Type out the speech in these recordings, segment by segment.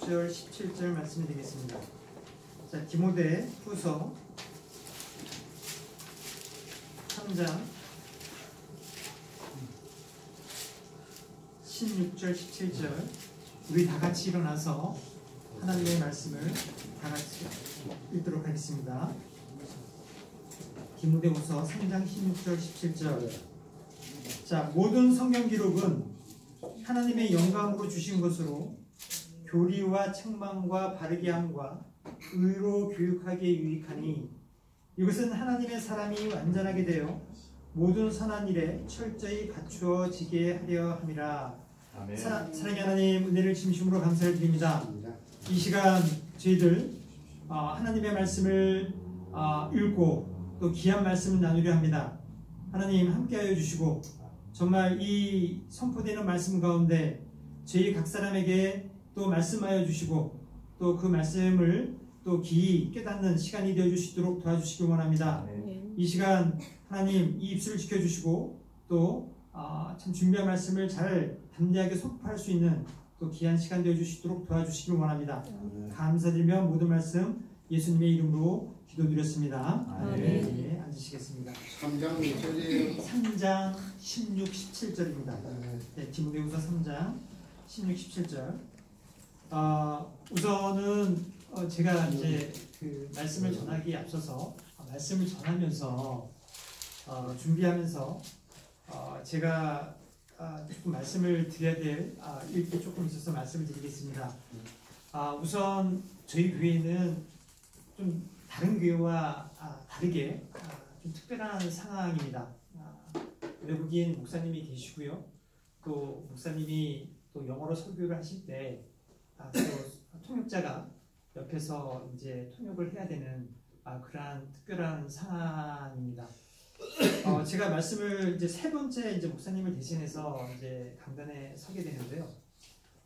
16절, 17절 말씀이 되겠습니다. 자, 디모데 후서 3장 16절, 17절 우리 다 같이 일어나서 하나님의 말씀을 다 같이 읽도록 하겠습니다. 디모데 후서 3장 16절, 17절. 자, 모든 성경 기록은 하나님의 영감으로 주신 것으로 교리와 책망과 바르게 함과 의로 교육하기에 유익하니 이것은 하나님의 사람이 완전하게 되어 모든 선한 일에 철저히 갖추어지게 하려 함이라. 사랑의 하나님, 은혜를 진심으로 감사를 드립니다. 이 시간 저희들 하나님의 말씀을 읽고 또 귀한 말씀을 나누려 합니다. 하나님 함께하여 주시고 정말 이 선포되는 말씀 가운데 저희 각 사람에게 또 말씀하여 주시고 또 그 말씀을 또 기이 깨닫는 시간이 되어 주시도록 도와주시기 원합니다. 이 시간 하나님 이 입술을 지켜주시고 또 참 준비한 말씀을 잘 담대하게 선포할 수 있는 또 귀한 시간 되어 주시도록 도와주시길 원합니다. 감사드리며 모든 말씀 예수님의 이름으로 기도드렸습니다. 네, 앉으시겠습니다. 3장 몇 절이에요? 3장 16, 17절입니다. 네, 디모데후서 3장 16, 17절. 우선은 제가 이제 그 말씀을 전하기에 앞서서 말씀을 전하면서 준비하면서 제가 조금 말씀을 드려야 될 일이 조금 있어서 말씀을 드리겠습니다. 우선 저희 교회는 좀 다른 교회와 다르게 좀 특별한 상황입니다. 외국인 목사님이 계시고요. 또 목사님이 또 영어로 설교를 하실 때 또 통역자가 옆에서 이제 통역을 해야 되는 그러한 특별한 상황입니다. 제가 말씀을 이제 세 번째 이제 목사님을 대신해서 이제 강단에 서게 되는데요.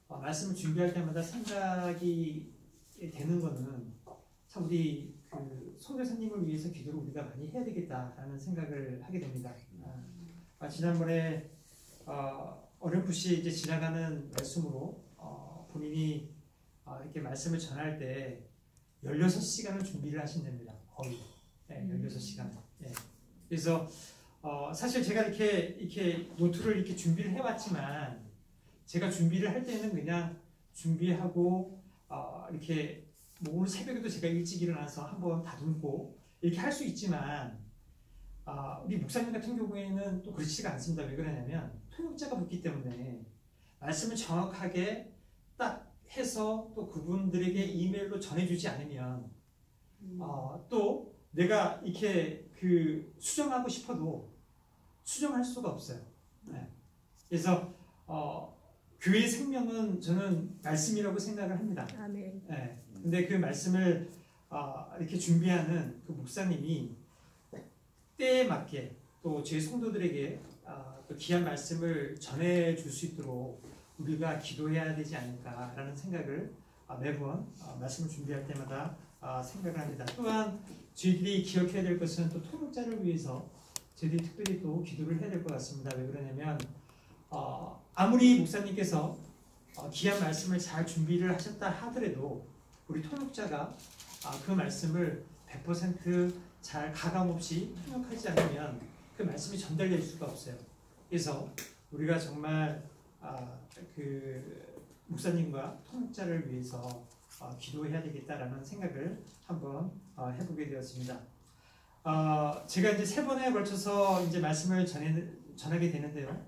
말씀을 준비할 때마다 생각이 되는 거는 참 우리 그 선교사님을 위해서 기도를 우리가 많이 해야 되겠다라는 생각을 하게 됩니다. 지난번에 어렴풋이 이제 지나가는 말씀으로 본인이 이렇게 말씀을 전할 때 16시간을 준비를 하신답니다. 거의 16시간. 그래서 사실 제가 이렇게 노트를 이렇게 준비를 해왔지만 제가 준비를 할 때는 그냥 준비하고 이렇게 뭐 오늘 새벽에도 제가 일찍 일어나서 한번 다듬고 이렇게 할 수 있지만 우리 목사님 같은 경우에는 또 그렇지가 않습니다. 왜 그러냐면 통역자가 붙기 때문에 말씀을 정확하게 딱 해서 또 그분들에게 이메일로 전해주지 않으면 또 내가 이렇게 그 수정하고 싶어도 수정할 수가 없어요. 그래서 교회의 생명은 저는 말씀이라고 생각을 합니다. 아멘. 근데 그 말씀을 이렇게 준비하는 그 목사님이 때에 맞게 또 저희 성도들에게 또 귀한 말씀을 전해줄 수 있도록 우리가 기도해야 되지 않을까라는 생각을 매번 말씀을 준비할 때마다 생각을 합니다. 또한 저희들이 기억해야 될 것은 또 통역자를 위해서 저희들이 특별히 또 기도를 해야 될 것 같습니다. 왜 그러냐면 아무리 목사님께서 귀한 말씀을 잘 준비를 하셨다 하더라도 우리 통역자가 그 말씀을 100% 잘 가감없이 통역하지 않으면 그 말씀이 전달될 수가 없어요. 그래서 우리가 정말 그 목사님과 통역자를 위해서 기도해야 되겠다라는 생각을 한번 해보게 되었습니다. 제가 이제 3번에 걸쳐서 이제 말씀을 전하게 되는데요.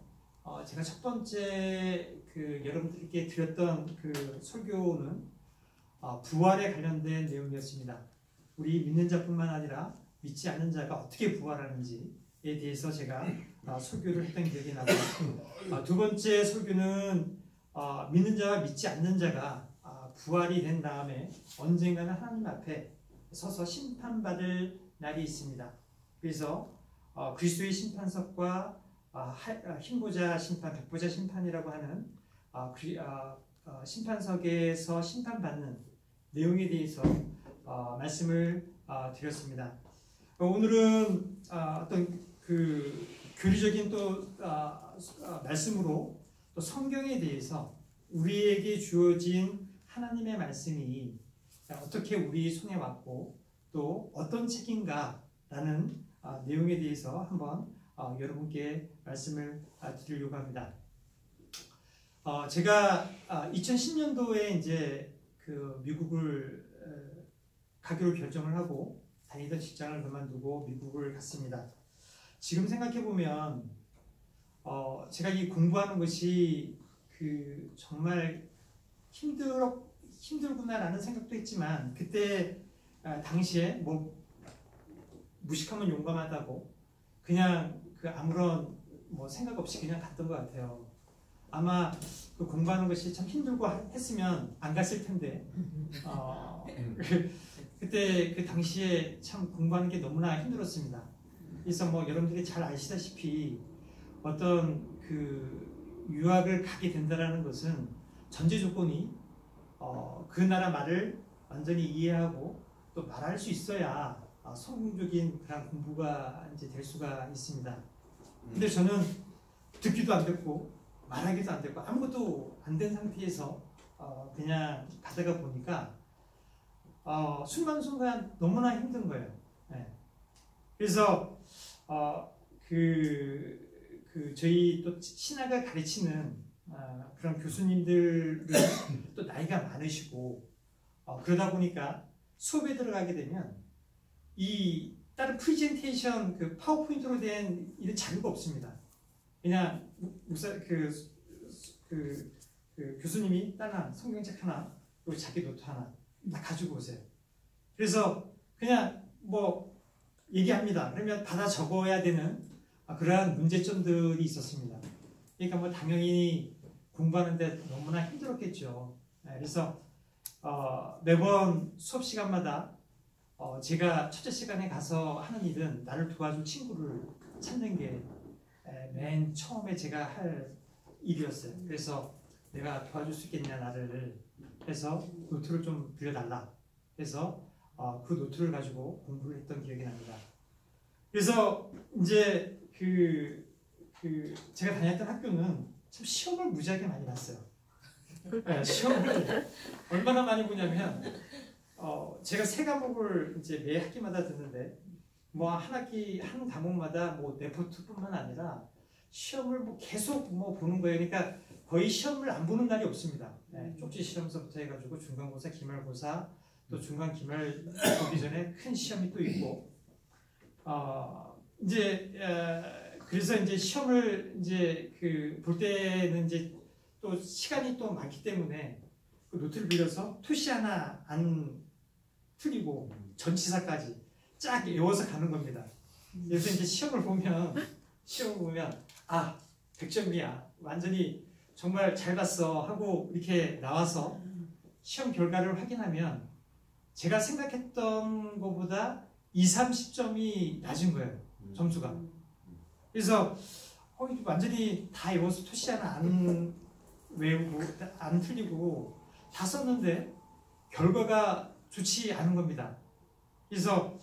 제가 첫 번째 그 여러분들께 드렸던 그 설교는 부활에 관련된 내용이었습니다. 우리 믿는 자뿐만 아니라 믿지 않는 자가 어떻게 부활하는지에 대해서 제가 설교를 했던 기억이 나고, 두 번째 설교는 믿는 자와 믿지 않는 자가 부활이 된 다음에 언젠가는 하나님 앞에 서서 심판받을 날이 있습니다. 그래서 그리스도의 심판석과 흰보자 심판, 백보자 심판이라고 하는 심판석에서 심판받는 내용에 대해서 말씀을 드렸습니다. 오늘은 어떤 그 교리적인 또 말씀으로 또 성경에 대해서 우리에게 주어진 하나님의 말씀이 어떻게 우리 손에 왔고 또 어떤 책인가라는 내용에 대해서 한번 여러분께 말씀을 드리려고 합니다. 제가 2010년도에 이제 그 미국을 가기로 결정을 하고 다니던 직장을 그만두고 미국을 갔습니다. 지금 생각해 보면 제가 이 공부하는 것이 그 정말 힘들구나라는 생각도 했지만 그때 당시에 뭐 무식하면 용감하다고 그냥 그 아무런 뭐 생각 없이 그냥 갔던 것 같아요. 아마 그 공부하는 것이 참 힘들고 했으면 안 갔을 텐데 그때 그 당시에 참 공부하는 게 너무나 힘들었습니다. 그래서 뭐 여러분들이 잘 아시다시피 어떤 그 유학을 가게 된다라는 것은 전제 조건이 그 나라 말을 완전히 이해하고 또 말할 수 있어야 성공적인 그런 공부가 이제 될 수가 있습니다. 근데 저는 듣기도 안 됐고 말하기도 안 됐고 아무것도 안 된 상태에서 그냥 가다가 보니까 순간순간 너무나 힘든 거예요. 네. 그래서 저희 또 신학을 가르치는 그런 교수님들은 또 나이가 많으시고 그러다 보니까 수업에 들어가게 되면 이 다른 프레젠테이션 그 파워포인트로 된 이런 자료가 없습니다. 그냥 교수님이 다른 성경책 하나 그리고 자기 노트 하나 다 가지고 오세요. 그래서 그냥 뭐 얘기합니다. 그러면 받아 적어야 되는 그러한 문제점들이 있었습니다. 그러니까 뭐 당연히 공부하는데 너무나 힘들었겠죠. 그래서 매번 수업 시간마다 제가 첫째 시간에 가서 하는 일은 나를 도와줄 친구를 찾는 게 맨 처음에 제가 할 일이었어요. 그래서 내가 도와줄 수 있겠냐 나를 해서 노트를 좀 빌려달라 해서 그 노트를 가지고 공부를 했던 기억이 납니다. 그래서 이제 제가 다녔던 학교는 참 시험을 무지하게 많이 봤어요. 네, 시험을 얼마나 많이 보냐면 제가 3과목을 이제 매 학기마다 듣는데 뭐 한 학기 한 과목마다 뭐 레포트뿐만 아니라 시험을 뭐 계속 뭐 보는 거예요. 그러니까 거의 시험을 안 보는 날이 없습니다. 네, 쪽지 시험서부터 해가지고 중간고사, 기말고사, 또 중간 기말 보기 전에 큰 시험이 또 있고 그래서 이제 시험을 이제 볼 때는 이제 또 시간이 또 많기 때문에 그 노트를 빌려서 토시 하나 안 틀리고 전치사까지 쫙 외워서 가는 겁니다. 그래서 이제 시험을 보면 100점이야. 완전히 정말 잘 봤어 하고 이렇게 나와서 시험 결과를 확인하면 제가 생각했던 것보다 20-30점이 낮은 거예요. 점수가. 그래서 완전히 다 외워서 토시 하나 안 외우고 안 틀리고 다 썼는데 결과가 좋지 않은 겁니다. 그래서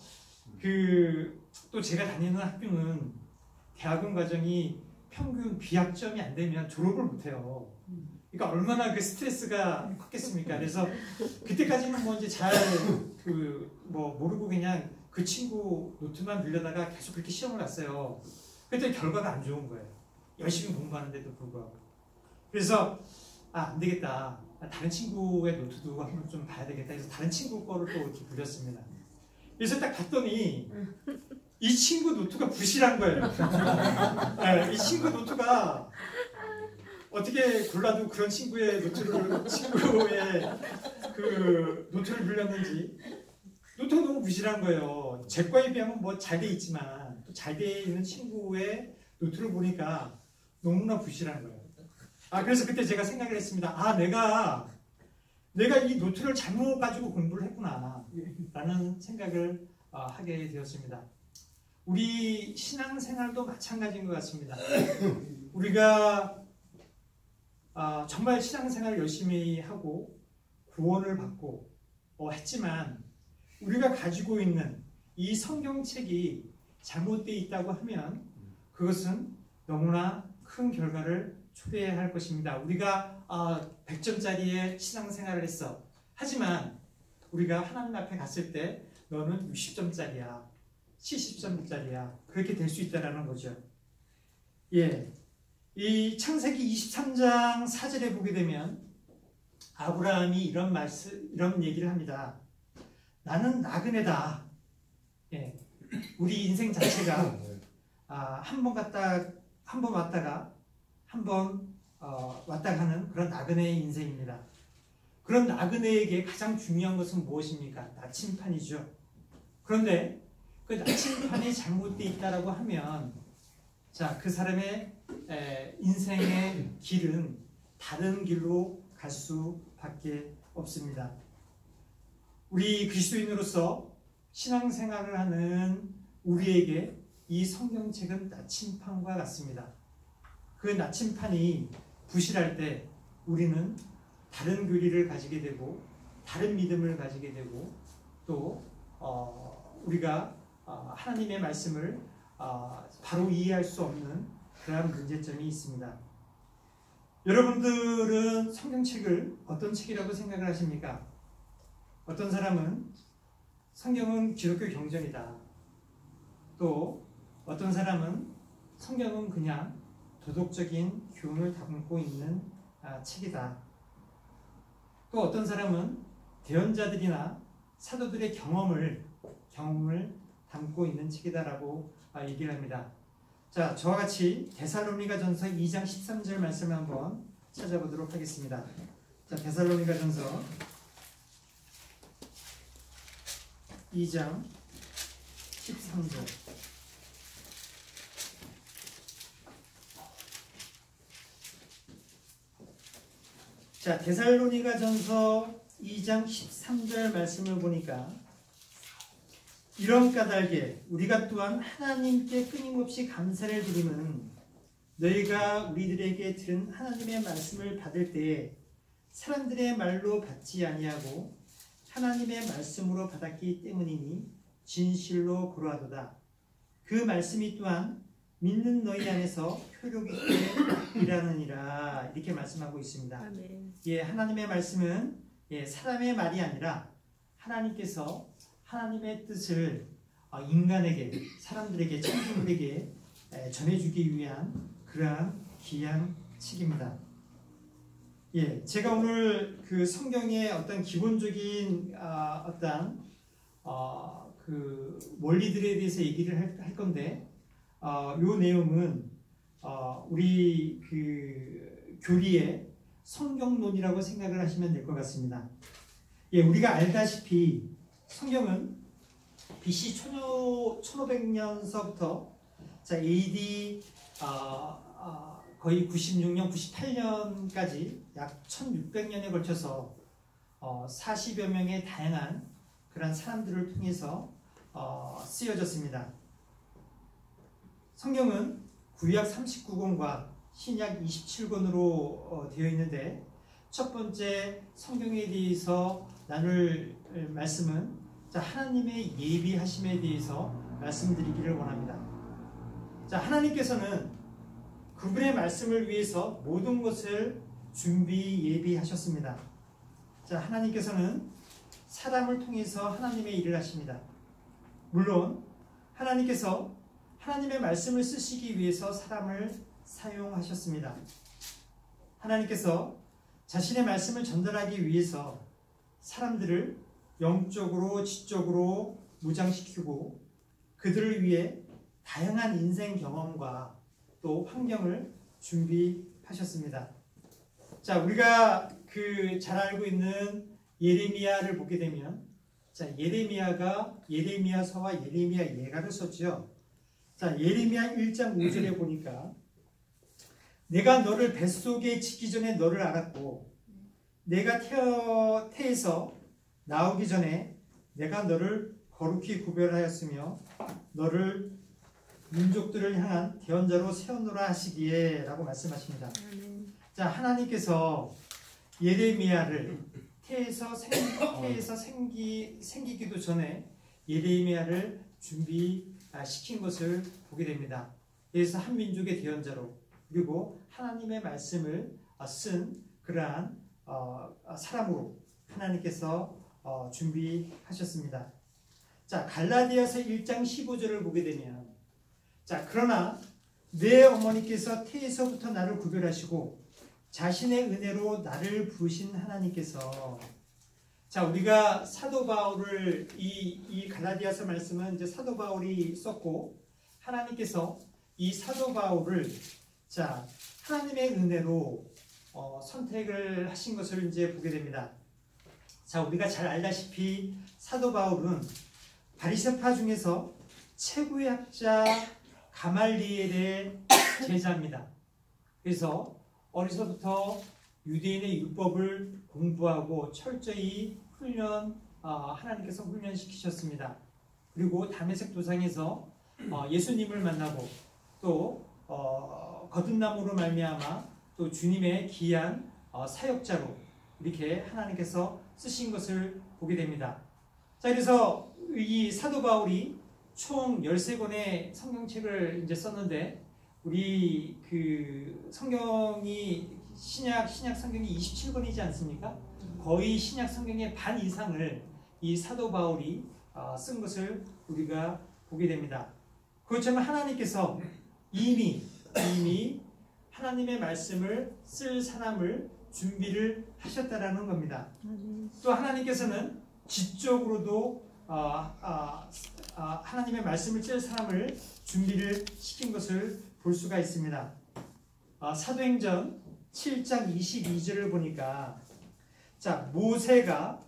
또 제가 다니는 학교는 대학원 과정이 평균 B학점이 안 되면 졸업을 못 해요. 그러니까 얼마나 그 스트레스가 컸겠습니까? 그래서 그때까지는 뭐 이제 모르고 그냥 그 친구 노트만 빌려다가 계속 그렇게 시험을 봤어요. 그때 결과가 안 좋은 거예요. 열심히 공부하는데도 불구하고. 그래서 안 되겠다. 다른 친구의 노트도 한번 좀 봐야 되겠다 해서 다른 친구 거를 또 이렇게 빌렸습니다. 그래서 딱 봤더니 이 친구 노트가 부실한 거예요. 네, 이 친구 노트가 어떻게 골라도 그런 친구의 노트를 빌렸는지 노트가 너무 부실한 거예요. 제 거에 비하면 뭐 잘 돼 있지만 또 잘 돼 있는 친구의 노트를 보니까 너무나 부실한 거예요. 그래서 그때 제가 생각을 했습니다. 내가 이 노트를 잘못 가지고 공부를 했구나 라는 생각을 하게 되었습니다. 우리 신앙생활도 마찬가지인 것 같습니다. 우리가 정말 신앙생활을 열심히 하고 구원을 받고 했지만 우리가 가지고 있는 이 성경책이 잘못되어 있다고 하면 그것은 너무나 큰 결과를 초래할 것입니다. 우리가 100점짜리의 신앙생활을 했어. 하지만 우리가 하나님 앞에 갔을 때 너는 60점짜리야. 70점짜리야. 그렇게 될 수 있다는 거죠. 예. 이 창세기 23장 4절에 보게 되면 아브라함이 이런 얘기를 합니다. 나는 나그네다. 예. 우리 인생 자체가 한 번 왔다가 한 번 왔다 가는 그런 나그네의 인생입니다. 그런 나그네에게 가장 중요한 것은 무엇입니까? 나침판이죠. 그런데 그 나침판이 잘못되어 있다라고 하면 그 사람의 인생의 길은 다른 길로 갈 수밖에 없습니다. 우리 그리스도인으로서 신앙생활을 하는 우리에게 이 성경책은 나침판과 같습니다. 그 나침판이 부실할 때 우리는 다른 교리를 가지게 되고 다른 믿음을 가지게 되고 또 우리가 하나님의 말씀을 바로 이해할 수 없는 그러한 문제점이 있습니다. 여러분들은 성경책을 어떤 책이라고 생각을 하십니까? 어떤 사람은 성경은 기독교 경전이다. 또 어떤 사람은 성경은 그냥 도덕적인 교훈을 담고 있는 책이다. 또 어떤 사람은 대언자들이나 사도들의 경험을 담고 있는 책이다라고 얘기를 합니다. 자, 저와 같이 데살로니가전서 2장 13절 말씀을 한번 찾아보도록 하겠습니다. 자, 데살로니가전서 2장 13절. 자, 데살로니가전서 2장 13절 말씀을 보니까 이런 까닭에 우리가 또한 하나님께 끊임없이 감사를 드림은 너희가 우리들에게 들은 하나님의 말씀을 받을 때에 사람들의 말로 받지 아니하고 하나님의 말씀으로 받았기 때문이니 진실로 고로하도다. 그 말씀이 또한 믿는 너희 안에서 효력 있게 일하느니라. 이렇게 말씀하고 있습니다. 아멘. 예, 하나님의 말씀은 사람의 말이 아니라 하나님께서 하나님의 뜻을 인간에게, 사람들에게, 천사들에게 전해주기 위한 그러한 귀한 책입니다. 예, 제가 오늘 그 성경의 어떤 기본적인 그 원리들에 대해서 얘기를 할 건데, 요 내용은 우리 그 교리의 성경론이라고 생각을 하시면 될 것 같습니다. 예, 우리가 알다시피 성경은 BC 1500년서부터 AD 거의 96년, 98년까지 약 1600년에 걸쳐서 40여 명의 다양한 그런 사람들을 통해서 쓰여졌습니다. 성경은 구약 39권과 신약 27권으로 되어 있는데 첫 번째 성경에 대해서 나눌 말씀은 하나님의 예비하심에 대해서 말씀드리기를 원합니다. 하나님께서는 그분의 말씀을 위해서 모든 것을 예비하셨습니다. 하나님께서는 사람을 통해서 하나님의 일을 하십니다. 물론 하나님께서 하나님의 말씀을 쓰시기 위해서 사람을 사용하셨습니다. 하나님께서 자신의 말씀을 전달하기 위해서 사람들을 영적으로, 지적으로 무장시키고 그들을 위해 다양한 인생 경험과 또 환경을 준비하셨습니다. 자, 우리가 잘 알고 있는 예레미야를 보게 되면 예레미야가 예레미야서와 예레미야 예가를 썼죠. 예레미야 1장 5절에 보니까 내가 너를 뱃속에 짓기 전에 너를 알았고 내가 태에서 나오기 전에 내가 너를 거룩히 구별하였으며 너를 민족들을 향한 대언자로 세우노라 하시기에 라고 말씀하십니다. 하나님께서 예레미야를 태에서 생기기도 전에 예레미야를 준비시킨 것을 보게 됩니다. 그래서 한 민족의 대언자로 그리고 하나님의 말씀을 쓴 그러한 사람으로 하나님께서 준비하셨습니다. 자, 갈라디아서 1장 15절을 보게 되면, 자, 그러나 내 어머니께서 태에서부터 나를 구별하시고 자신의 은혜로 나를 부르신 하나님께서, 자, 우리가 사도 바울을 이 갈라디아서 말씀은 이제 사도 바울이 썼고, 하나님께서 이 사도 바울을, 자, 하나님의 은혜로 선택을 하신 것을 이제 보게 됩니다. 자, 우리가 잘 알다시피 사도 바울은 바리새파 중에서 최고의 학자 가말리엘의 제자입니다. 그래서 어려서부터 유대인의 율법을 공부하고 철저히 하나님께서 훈련시키셨습니다. 그리고 다메섹 도상에서 예수님을 만나고 또 거듭남으로 말미암아 또 주님의 귀한 사역자로 이렇게 하나님께서 쓰신 것을 보게 됩니다. 자, 그래서 이 사도 바울이 총 13권의 성경책을 이제 썼는데, 우리 그 성경이 신약 성경이 27권이지 않습니까? 거의 신약 성경의 반 이상을 이 사도 바울이 쓴 것을 우리가 보게 됩니다. 그렇지만 하나님께서 이미 하나님의 말씀을 쓸 사람을 준비를 하셨다라는 겁니다. 또 하나님께서는 지적으로도 하나님의 말씀을 쓸 사람을 준비를 시킨 것을 볼 수가 있습니다. 사도행전 7장 22절을 보니까, 자, 모세가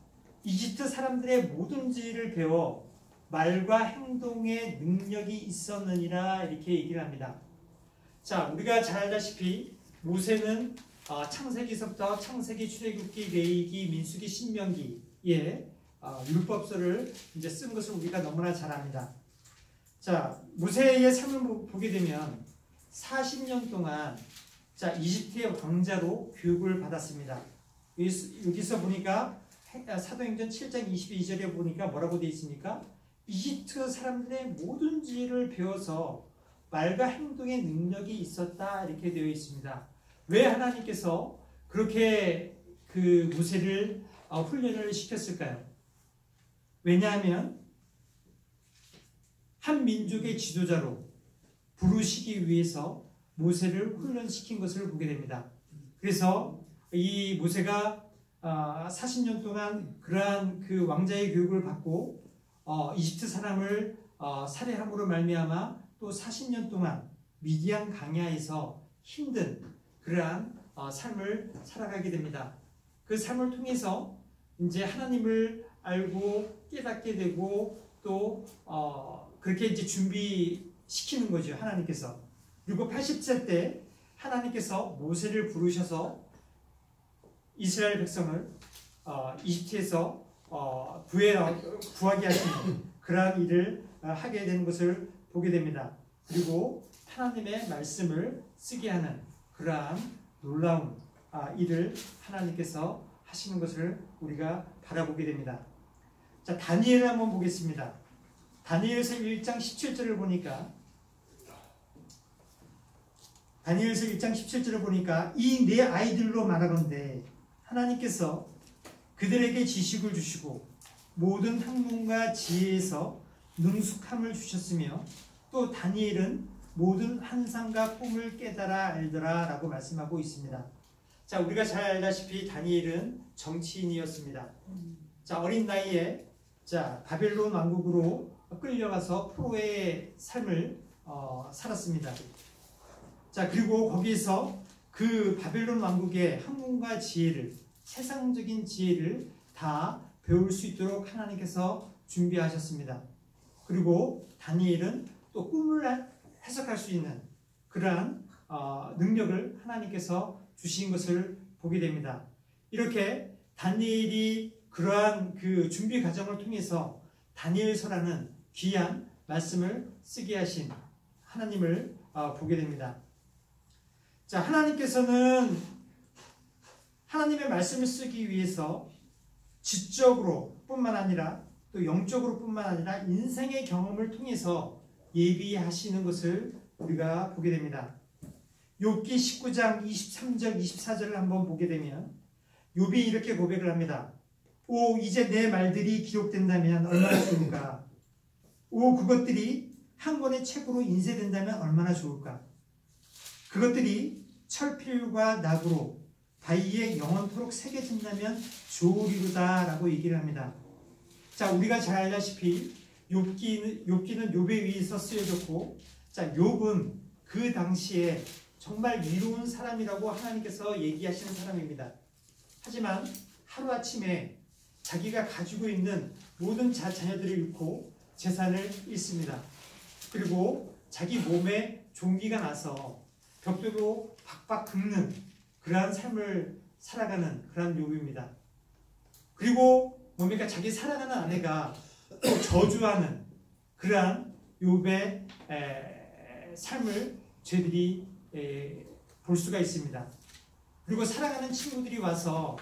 이집트 사람들의 모든 지혜를 배워 말과 행동에 능력이 있었느니라, 이렇게 얘기를 합니다. 자, 우리가 잘 알다시피 모세는 창세기서부터 창세기, 출애굽기, 레위기, 민수기, 신명기에 율법서를 이제 쓴 것을 우리가 너무나 잘 압니다. 자, 모세의 삶을 보게 되면 40년 동안, 자, 이집트의 왕자로 교육을 받았습니다. 여기서 보니까 사도행전 7장 22절에 보니까 뭐라고 되어 있습니까? 이집트 사람들의 모든 지혜를 배워서 말과 행동의 능력이 있었다, 이렇게 되어 있습니다. 왜 하나님께서 그렇게 그 모세를 훈련을 시켰을까요? 왜냐하면 한 민족의 지도자로 부르시기 위해서 모세를 훈련시킨 것을 보게 됩니다. 그래서 이 모세가 40년 동안 그러한 그 왕자의 교육을 받고 이집트 사람을 살해함으로 말미암아 또 40년 동안 미디안 강야에서 힘든 그러한 삶을 살아가게 됩니다. 그 삶을 통해서 이제 하나님을 알고 깨닫게 되고 또 그렇게 이제 준비시키는 거죠, 하나님께서. 그리고 80세 때 하나님께서 모세를 부르셔서 이스라엘 백성을 이집트에서 구하게 하시는 그러한 일을 하게 되는 것을 보게 됩니다. 그리고 하나님의 말씀을 쓰게 하는 그러한 놀라운 일을 하나님께서 하시는 것을 우리가 바라보게 됩니다. 자, 다니엘을 한번 보겠습니다. 다니엘서 1장 17절을 보니까, 다니엘서 1장 17절을 보니까 이 네 아이들로 말하건대 하나님께서 그들에게 지식을 주시고 모든 학문과 지혜에서 능숙함을 주셨으며 또 다니엘은 모든 환상과 꿈을 깨달아 알더라, 라고 말씀하고 있습니다. 자, 우리가 잘 알다시피 다니엘은 정치인이었습니다. 자, 어린 나이에 바벨론 왕국으로 끌려가서 포로의 삶을 살았습니다. 자, 그리고 거기서 그 바벨론 왕국의 학문과 지혜를, 세상적인 지혜를 다 배울 수 있도록 하나님께서 준비하셨습니다. 그리고 다니엘은 또 꿈을 해석할 수 있는 그러한 능력을 하나님께서 주신 것을 보게 됩니다. 이렇게 다니엘이 그러한 그 준비 과정을 통해서 다니엘서라는 귀한 말씀을 쓰게 하신 하나님을 보게 됩니다. 자, 하나님께서는 하나님의 말씀을 쓰기 위해서 지적으로 뿐만 아니라 또 영적으로 뿐만 아니라 인생의 경험을 통해서 예비하시는 것을 우리가 보게 됩니다. 욥기 19장 23절 24절을 한번 보게 되면 욥이 이렇게 고백을 합니다. 오, 이제 내 말들이 기록된다면 얼마나 좋을까. 오, 그것들이 한 권의 책으로 인쇄된다면 얼마나 좋을까. 그것들이 철필과 나구로 바위에 영원토록 새겨진다면 좋으리로다 라고 얘기를 합니다. 자, 우리가 잘 알다시피 욥기는 욥의 위에서 쓰여졌고, 자, 욥은 그 당시에 정말 위로운 사람이라고 하나님께서 얘기하시는 사람입니다. 하지만 하루아침에 자기가 가지고 있는 모든 자녀들을 잃고 재산을 잃습니다. 그리고 자기 몸에 종기가 나서 벽돌로 박박 긁는 그러한 삶을 살아가는 그러한 욥입니다. 그리고 뭡니까? 자기 사랑하는 아내가 또 저주하는 그러한 욥의 삶을 저희들이 볼 수가 있습니다. 그리고 사랑하는 친구들이 와서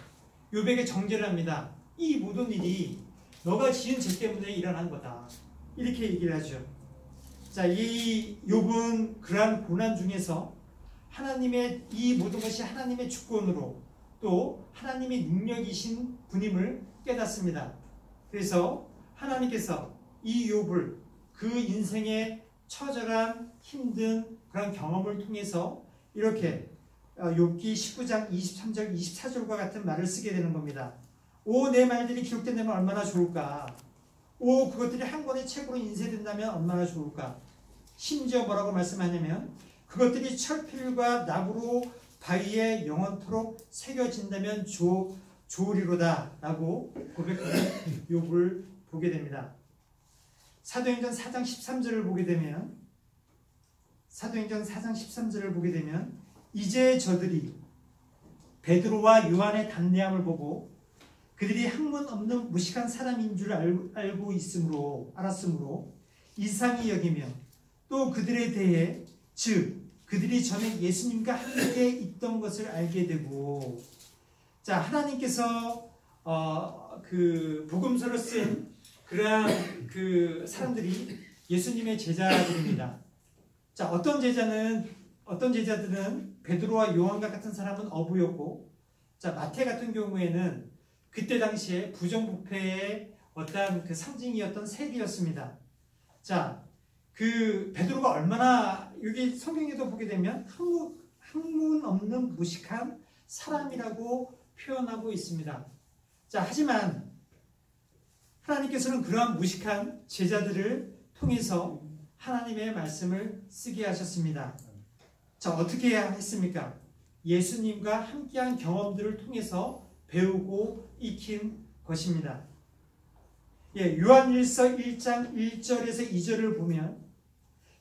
욥에게 정죄를 합니다. 이 모든 일이 너가 지은 죄 때문에 일어난 거다. 이렇게 얘기를 하죠. 자, 이 욥은 그러한 고난 중에서 하나님의 이 모든 것이 하나님의 주권으로 또 하나님의 능력이신 분임을 깨닫습니다. 그래서 하나님께서 이 욥을 그 인생의 처절한 힘든 그런 경험을 통해서 이렇게 욥기 19장 23절 24절과 같은 말을 쓰게 되는 겁니다. 오, 내 말들이 기록된다면 얼마나 좋을까. 오, 그것들이 한 권의 책으로 인쇄된다면 얼마나 좋을까. 심지어 뭐라고 말씀하냐면 그것들이 철필과 나무로 바위에 영원토록 새겨진다면 좋으리로다 라고 고백하는 욥을 보게 됩니다. 사도행전 4장 13절을 보게 되면 이제 저들이 베드로와 요한의 담대함을 보고 그들이 학문 없는 무식한 사람인 줄 알았으므로 이상히 여기며 또 그들에 대해 즉 그들이 전에 예수님과 함께 있던 것을 알게 되고, 자, 하나님께서 그 복음서를 쓴 그러한 그 사람들이 예수님의 제자들입니다. 자, 어떤 제자들은 베드로와 요한과 같은 사람은 어부였고, 자, 마태 같은 경우에는 그때 당시에 부정부패의 어떠한 그 상징이었던 세리였습니다. 자, 그 베드로가 얼마나 여기 성경에도 보게 되면 학문 없는 무식한 사람이라고 표현하고 있습니다. 자, 하지만 하나님께서는 그러한 무식한 제자들을 통해서 하나님의 말씀을 쓰게 하셨습니다. 자, 어떻게 해야 했습니까? 예수님과 함께한 경험들을 통해서 배우고 익힌 것입니다. 요한일서 1장 1절에서 2절을 보면,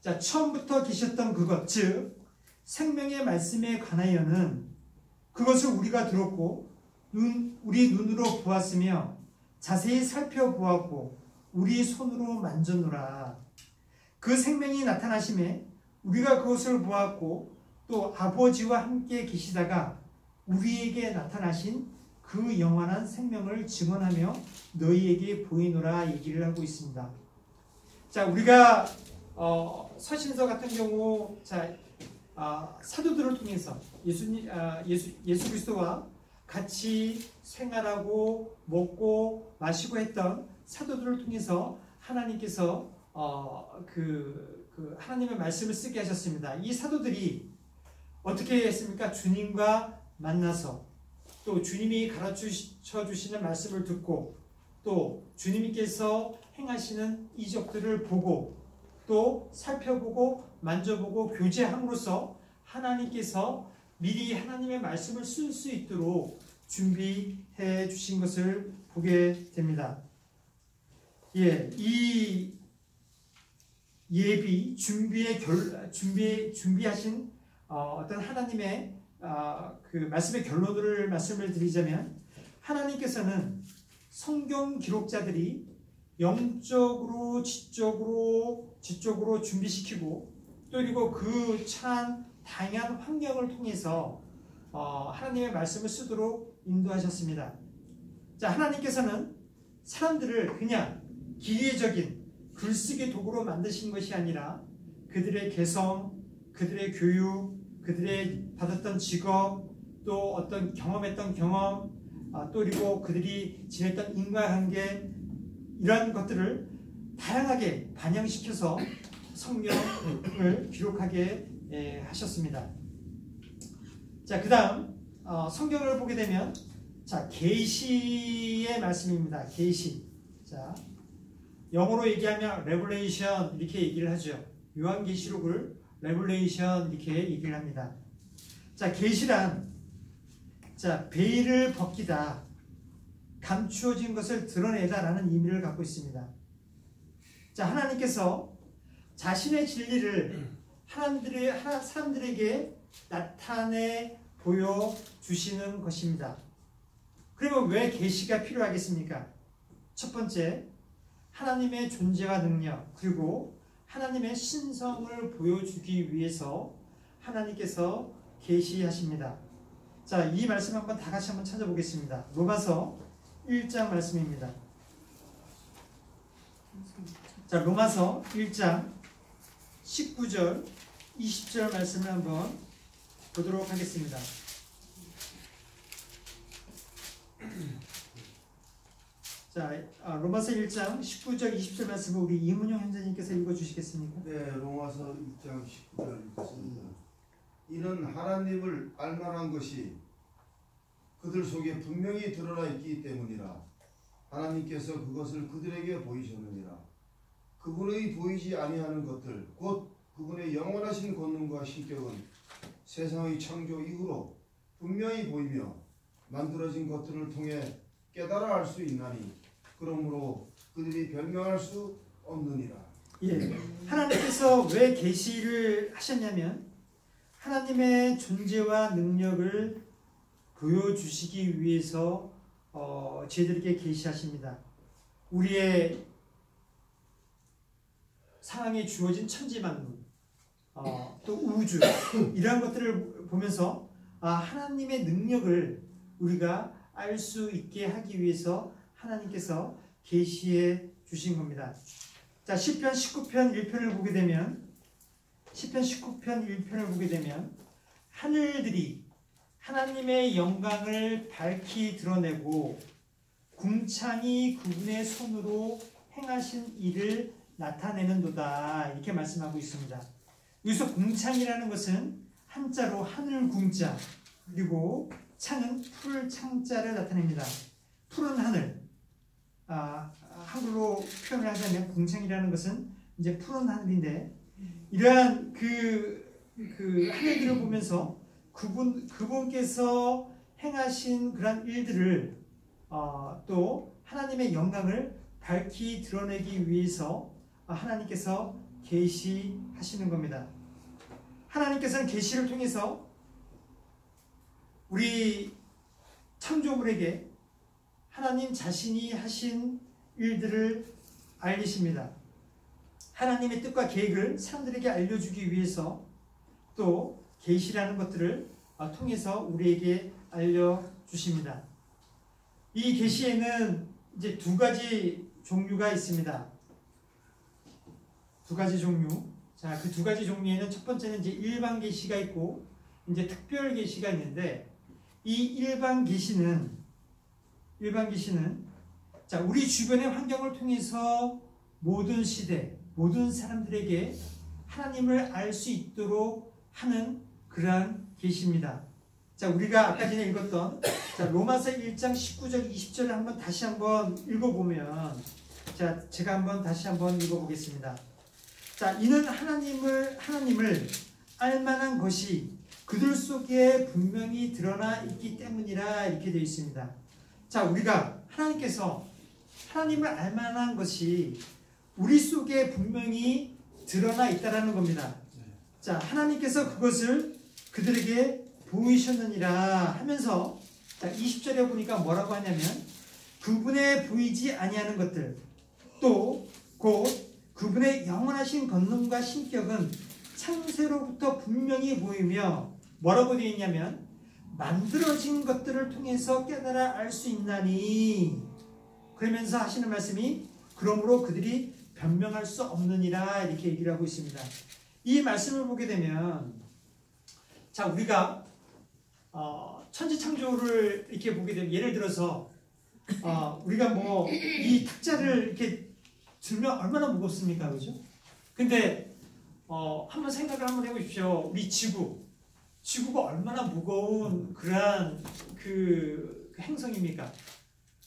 자, 처음부터 계셨던 그것, 즉 생명의 말씀에 관하여는 그것을 우리가 들었고 우리 눈으로 보았으며 자세히 살펴보았고 우리 손으로 만졌노라. 그 생명이 나타나심에 우리가 그것을 보았고 또 아버지와 함께 계시다가 우리에게 나타나신 그 영원한 생명을 증언하며 너희에게 보이노라 얘기를 하고 있습니다. 자, 우리가 서신서 같은 경우, 자, 사도들을 통해서 예수 그리스도와 같이 생활하고 먹고 마시고 했던 사도들을 통해서 하나님께서 하나님의 말씀을 쓰게 하셨습니다. 이 사도들이 어떻게 했습니까? 주님과 만나서 또 주님이 가르쳐 주시는 말씀을 듣고 또 주님께서 행하시는 이적들을 보고 또 살펴보고 만져보고 교제함으로써 하나님께서 미리 하나님의 말씀을 쓸 수 있도록 준비해 주신 것을 보게 됩니다. 이 예비 준비하신 어떤 하나님의 그 말씀의 결론을 말씀을 드리자면, 하나님께서는 성경 기록자들이 영적으로 지적으로 준비시키고 또 그리고 그 참 다양한 환경을 통해서 하나님의 말씀을 쓰도록 인도하셨습니다. 자, 하나님께서는 사람들을 그냥 기계적인 글쓰기 도구로 만드신 것이 아니라 그들의 개성, 그들의 교육, 그들의 받았던 직업, 또 어떤 경험했던 경험, 또 그리고 그들이 지냈던 인과관계, 이러한 것들을 다양하게 반영시켜서 성경을 기록하게 하셨습니다. 자, 그 다음 성경을 보게 되면, 자, 계시의 말씀입니다. 계시. 자, 영어로 얘기하면 레블레이션 이렇게 얘기를 하죠. 요한계시록을 레블레이션 이렇게 얘기를 합니다. 자, 계시란, 자, 베일을 벗기다, 감추어진 것을 드러내다라는 의미를 갖고 있습니다. 자, 하나님께서 자신의 진리를 사람들에게 나타내 보여주시는 것입니다. 그러면 왜 계시가 필요하겠습니까? 첫 번째, 하나님의 존재와 능력, 그리고 하나님의 신성을 보여주기 위해서 하나님께서 계시하십니다. 자, 이 말씀 한번 다 같이 한번 찾아보겠습니다. 로마서 1장 말씀입니다. 자, 로마서 1장 19절, 20절 말씀을 한번 보도록 하겠습니다. 자, 로마서 1장 19절, 20절 말씀을 우리 이문용 현자님께서 읽어주시겠습니까? 네, 로마서 1장 19절 읽겠습니다. 이는 하나님을 알만한 것이 그들 속에 분명히 드러나 있기 때문이라. 하나님께서 그것을 그들에게 보이셨느니라. 그분의 보이지 아니하는 것들, 곧 그분의 영원하신 권능과 신격은 세상의 창조 이후로 분명히 보이며 만들어진 것들을 통해 깨달아 알 수 있나니 그러므로 그들이 변명할 수 없느니라. 예, 하나님께서 왜 계시를 하셨냐면 하나님의 존재와 능력을 보여주시기 위해서 저희들에게 계시하십니다. 우리의 상황에 주어진 천지만물, 또 우주, 이러한 것들을 보면서 하나님의 능력을 우리가 알 수 있게 하기 위해서 하나님께서 계시해 주신 겁니다. 자, 시편 19편 1편을 보게 되면, 시편 19편 1편을 보게 되면 하늘들이 하나님의 영광을 밝히 드러내고 궁창이 그분의 손으로 행하신 일을 나타내는도다, 이렇게 말씀하고 있습니다. 여기서 궁창이라는 것은 한자로 하늘 궁자, 그리고 창은 풀 창자를 나타냅니다. 푸른 하늘, 한글로 표현을 하자면 궁창이라는 것은 이제 푸른 하늘인데, 이러한 그 하늘들을 보면서 그분께서 행하신 그런 일들을 또 하나님의 영광을 밝히 드러내기 위해서 하나님께서 계시하시는 겁니다. 하나님께서는 계시를 통해서 우리 창조물에게 하나님 자신이 하신 일들을 알리십니다. 하나님의 뜻과 계획을 사람들에게 알려주기 위해서 또 계시라는 것들을 통해서 우리에게 알려주십니다. 이 계시에는 이제 두 가지 종류가 있습니다. 두 가지 종류. 자, 그 두 가지 종류에는 첫 번째는 이제 일반 계시가 있고 이제 특별 계시가 있는데, 이 일반 계시는 자, 우리 주변의 환경을 통해서 모든 시대, 모든 사람들에게 하나님을 알 수 있도록 하는 그러한 계시입니다. 자, 우리가 아까 전에 읽었던 로마서 1장 19절 20절을 다시 한번 읽어보면, 자, 제가 다시 한번 읽어보겠습니다. 자, 이는 하나님을 알만한 것이 그들 속에 분명히 드러나 있기 때문이라, 이렇게 되어 있습니다. 자, 우리가 하나님께서 하나님을 알만한 것이 우리 속에 분명히 드러나 있다라는 겁니다. 자, 하나님께서 그것을 그들에게 보이셨느니라 하면서, 자, 20절에 보니까 뭐라고 하냐면 그분의 보이지 아니하는 것들, 또 곧 그분의 영원하신 권능과 신격은 창세로부터 분명히 보이며, 뭐라고 되어 있냐면 만들어진 것들을 통해서 깨달아 알 수 있나니, 그러면서 하시는 말씀이 그러므로 그들이 변명할 수 없느니라, 이렇게 얘기를 하고 있습니다. 이 말씀을 보게 되면, 자, 우리가 천지창조를 이렇게 보게 되면 예를 들어서 우리가 뭐 이 탁자를 이렇게 들면 얼마나 무겁습니까, 그죠? 근데 한번 생각을 한번 해보십시오. 우리 지구가 얼마나 무거운 그러한 그 행성입니까?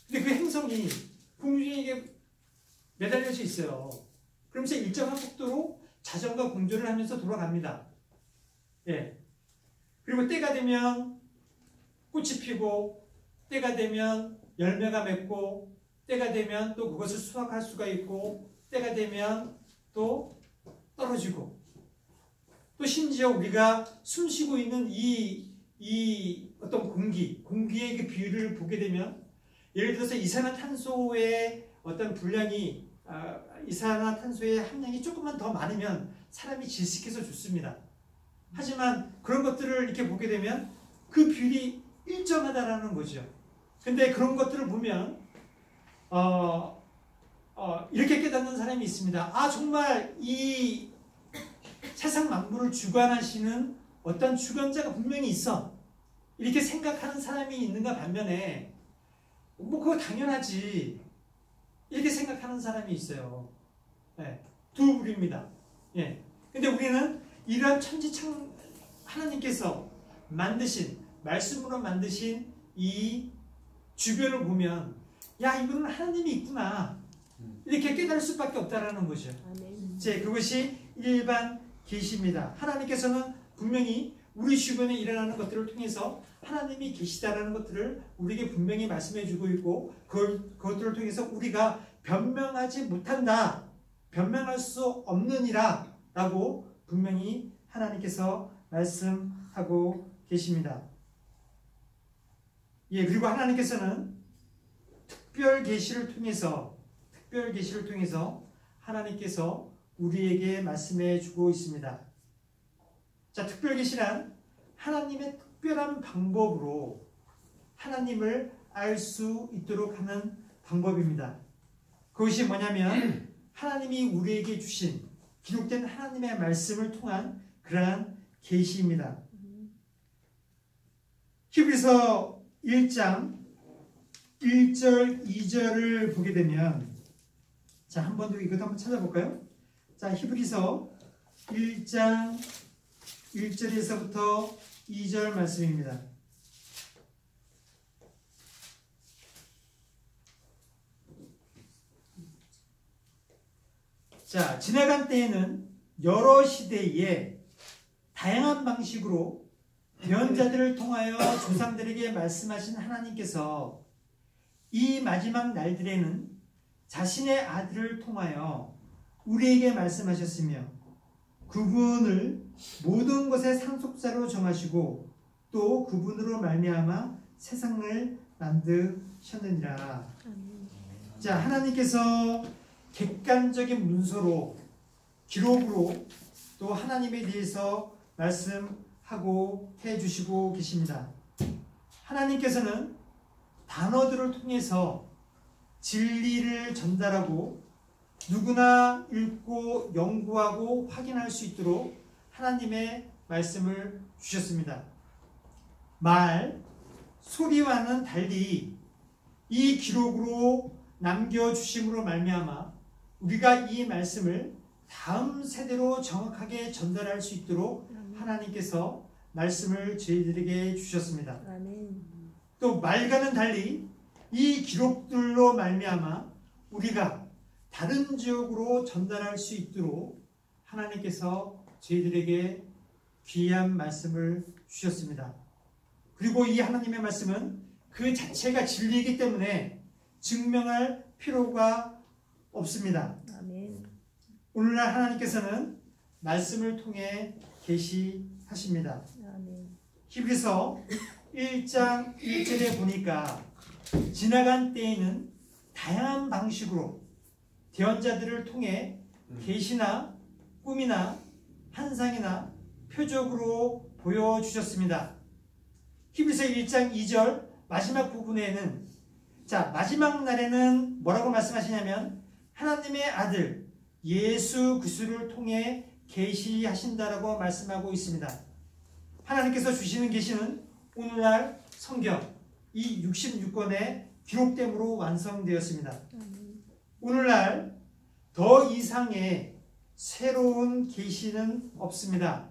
근데 그 행성이 공중에 이게 매달려져 있어요. 그러면서 일정한 속도로 자전과 공조를 하면서 돌아갑니다. 예. 그리고 때가 되면 꽃이 피고, 때가 되면 열매가 맺고, 때가 되면 또 그것을 수확할 수가 있고, 때가 되면 또 떨어지고, 또 심지어 우리가 숨쉬고 있는 이 어떤 공기의 그 비율을 보게 되면, 예를 들어서 이산화탄소의 어떤 분량이 이산화탄소의 함량이 조금만 더 많으면 사람이 질식해서 죽습니다. 하지만 그런 것들을 이렇게 보게 되면 그 비율이 일정하다라는 거죠. 근데 그런 것들을 보면 이렇게 깨닫는 사람이 있습니다. 정말 이 세상 만물을 주관하시는 어떤 주관자가 분명히 있어. 이렇게 생각하는 사람이 있는가 반면에 뭐 그거 당연하지. 이렇게 생각하는 사람이 있어요. 네, 두 부류입니다. 예. 근데 우리는 이러한 하나님께서 만드신, 말씀으로 만드신 이 주변을 보면, 야, 이거는 하나님이 있구나. 이렇게 깨달을 수밖에 없다라는 거죠. 그것이 일반 계시입니다. 하나님께서는 분명히 우리 주변에 일어나는 것들을 통해서 하나님이 계시다라는 것들을 우리에게 분명히 말씀해 주고 있고, 그것들을 통해서 우리가 변명하지 못한다, 변명할 수 없느니라 라고 분명히 하나님께서 말씀하고 계십니다. 예, 그리고 하나님께서는 특별 계시를 통해서 하나님께서 우리에게 말씀해 주고 있습니다. 자, 특별 계시란 하나님의 특별한 방법으로 하나님을 알 수 있도록 하는 방법입니다. 그것이 뭐냐면 하나님이 우리에게 주신 기록된 하나님의 말씀을 통한 그러한 계시입니다. 히브리서 1장 1절 2절을 보게 되면, 자, 한 번 더 이것도 한번 찾아볼까요? 자, 히브리서 1장 1절에서부터 2절 말씀입니다. 자, 지나간 때에는 여러 시대에 다양한 방식으로 예언자들을 통하여 조상들에게 말씀하신 하나님께서 이 마지막 날들에는 자신의 아들을 통하여 우리에게 말씀하셨으며, 그분을 모든 것의 상속자로 정하시고 또 그분으로 말미암아 세상을 만드셨느니라. 자, 하나님께서 객관적인 문서로, 기록으로 또 하나님에 대해서 말씀하고 해주시고 계십니다. 하나님께서는 단어들을 통해서 진리를 전달하고 누구나 읽고 연구하고 확인할 수 있도록 하나님의 말씀을 주셨습니다. 말, 소리와는 달리 이 기록으로 남겨주심으로 말미암아 우리가 이 말씀을 다음 세대로 정확하게 전달할 수 있도록 하나님께서 말씀을 저희들에게 주셨습니다. 또 말과는 달리 이 기록들로 말미암아 우리가 다른 지역으로 전달할 수 있도록 하나님께서 저희들에게 귀한 말씀을 주셨습니다. 그리고 이 하나님의 말씀은 그 자체가 진리이기 때문에 증명할 필요가 없습니다. 아멘. 오늘날 하나님께서는 말씀을 통해 계시하십니다. 아멘. 히브리서 1장 1절에 보니까 지나간 때에는 다양한 방식으로 예언자들을 통해 계시나 꿈이나 환상이나 표적으로 보여주셨습니다. 히브리서 1장 2절 마지막 부분에는, 자, 마지막 날에는 뭐라고 말씀하시냐면 하나님의 아들 예수 그리스도를 통해 계시하신다라고 말씀하고 있습니다. 하나님께서 주시는 계시는 오늘날 성경 이 66권의 기록됨으로 완성되었습니다. 오늘날 더 이상의 새로운 계시는 없습니다.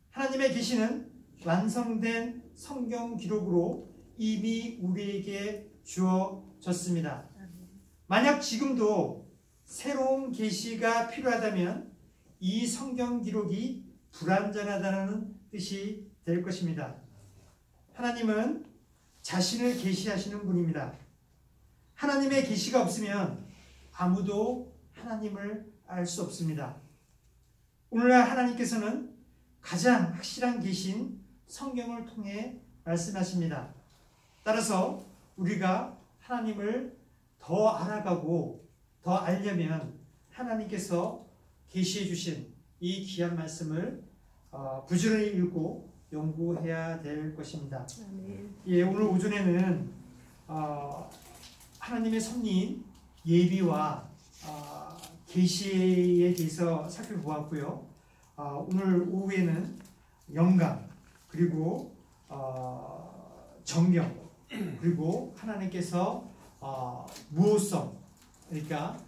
하나님의 계시는 완성된 성경 기록으로 이미 우리에게 주어졌습니다. 만약 지금도 새로운 계시가 필요하다면 이 성경 기록이 불완전하다는 뜻이 될 것입니다. 하나님은 자신을 계시하시는 분입니다. 하나님의 계시가 없으면 아무도 하나님을 알 수 없습니다. 오늘날 하나님께서는 가장 확실한 계시인 성경을 통해 말씀하십니다. 따라서 우리가 하나님을 더 알아가고 더 알려면 하나님께서 계시해 주신 이 귀한 말씀을 부지런히 읽고 연구해야 될 것입니다. 예, 오늘 오전에는 하나님의 섭리인 예비와 계시에 대해서 살펴보았고요. 오늘 오후에는 영감 그리고 정령 그리고 하나님께서 무호성 그러니까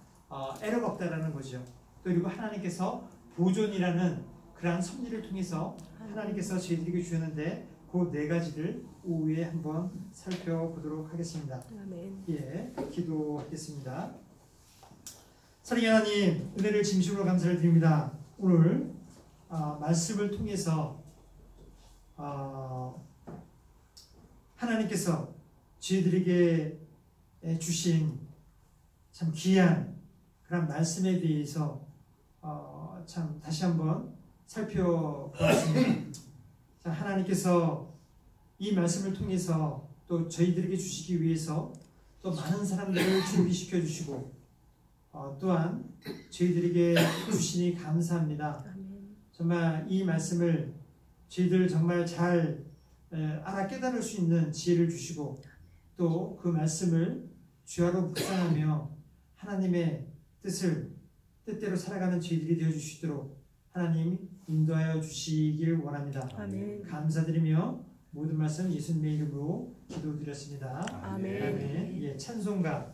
에러가 없다라는 거죠. 그리고 하나님께서 보존이라는 그러한 섭리를 통해서 하나님께서 저희들에게 주셨는데 그 네 가지를 오후에 한번 살펴보도록 하겠습니다. 아멘. 예, 기도하겠습니다. 사랑의 하나님, 은혜를 진심으로 감사를 드립니다. 오늘 말씀을 통해서 하나님께서 저희들에게 주신 참 귀한 그런 말씀에 대해서 참 다시 한번 살펴보았습니다. 자, 하나님께서 이 말씀을 통해서 또 저희들에게 주시기 위해서 또 많은 사람들을 준비시켜 주시고 또한 저희들에게 주시니 감사합니다. 정말 이 말씀을 저희들 정말 잘 알아 깨달을 수 있는 지혜를 주시고 또 그 말씀을 주야로 묵상하며 하나님의 뜻대로 살아가는 저희들이 되어 주시도록 하나님 인도하여 주시길 원합니다. 아멘. 감사드리며 모든 말씀 예수님의 이름으로 기도드렸습니다. 아멘. 아멘. 예, 찬송가